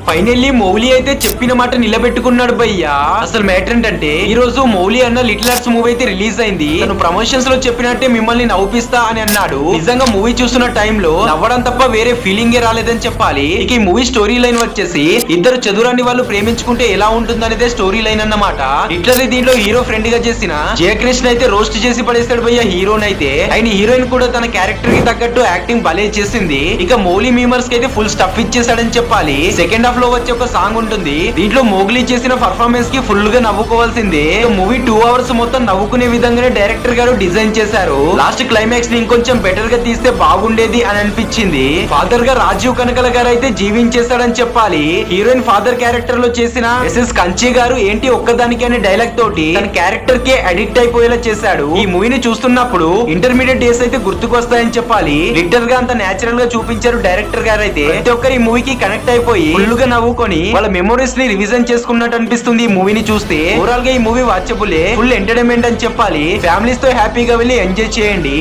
Finally Mouli అయితే చెప్పిన మాట నిలబెట్టుకున్నాడు భయ్యా. అసలు మ్యాటర్ ఏంటంటే ఈ రోజు మౌలి అన్న లిటిల్ ఆర్ట్స్ మూవీ అయితే రిలీజ్ అయింది. తను ప్రమోషన్స్ లో చెప్పినట్టే మిమ్మల్ని నవ్విస్తా అని అన్నాడు. నిజంగా మూవీ చూస్తున్న టైంలో నవ్వడం తప్ప వేరే ఫీలింగే రాలేదని చెప్పాలి. ఇక ఈ మూవీ స్టోరీ లైన్ వచ్చేసి ఇద్దరు చదురాని వాళ్ళు ప్రేమించుకుంటే ఎలా ఉంటుందనేదే స్టోరీ లైన్ అన్నమాట. లిటరలీ దీంట్లో హీరో ఫ్రెండ్ గా చేసిన జయకృష్ణ అయితే రోస్ట్ చేసి పడేస్తాడు భయ్యా హీరోన్ అయితే. ఆయన హీరోయిన్ కూడా తన క్యారెక్టర్ కి తగ్గట్టు యాక్టింగ్ భలే చేసింది. ఇక మౌలి మీమర్స్ కి అయితే ఫుల్ స్టఫ్ ఇచ్చేసాడని చెప్పాలి. సెకండ్ హాఫ్ లో వచ్చే ఒక సాంగ్ ఉంటుంది. దీంట్లో మోగ్లీ చేసిన పర్ఫార్మెన్స్ కి ఫుల్ గా నవ్వుకోవాల్సిందే. మూవీ 2 అవర్స్ మొత్తం నవ్వుకునే విధంగానే డైరెక్టర్ గారు డిజైన్ చేశారు. లాస్ట్ క్లైమాక్స్ ని ఇంకొంచెం బెటర్ గా తీస్తే బాగుండేది అని అనిపించింది. ఫాదర్ గా రాజీవ్ కనకల గారు అయితే జీవించేశాడని చెప్పాలి. హీరోయిన్ ఫాదర్ క్యారెక్టర్ లో చేసిన ఎస్ఎస్ కంచి గారు ఏంటి ఒక్కదానికి అనే డైలాగ్ తోటి తన క్యారెక్టర్ కే అడిక్ట్ అయిపోయేలా చేశాడు. ఈ మూవీని చూస్తున్నప్పుడు ఇంటర్మీడియట్ డేస్ అయితే గుర్తుకొస్తాయని చెప్పాలి. లిటర్ గా అంత నేచురల్ గా చూపించారు డైరెక్టర్ గారు అయితే. ప్రతి ఒక్కరు ఈ మూవీకి కనెక్ట్ అయిపోయి ఫుల్ గా నవ్వుకొని వాళ్ళ మెమోరీస్ ని రివిజన్ చేసుకున్నట్టు అనిపిస్తుంది ఈ మూవీని చూస్తే. ఓవరాల్ గా ఈ మూవీ వాచబుల్, ఫుల్ ఎంటర్టైన్మెంట్ అని చెప్పాలి. ఫ్యామిలీస్ తో హ్యాపీగా వెళ్ళి ఎంజాయ్ చేయండి.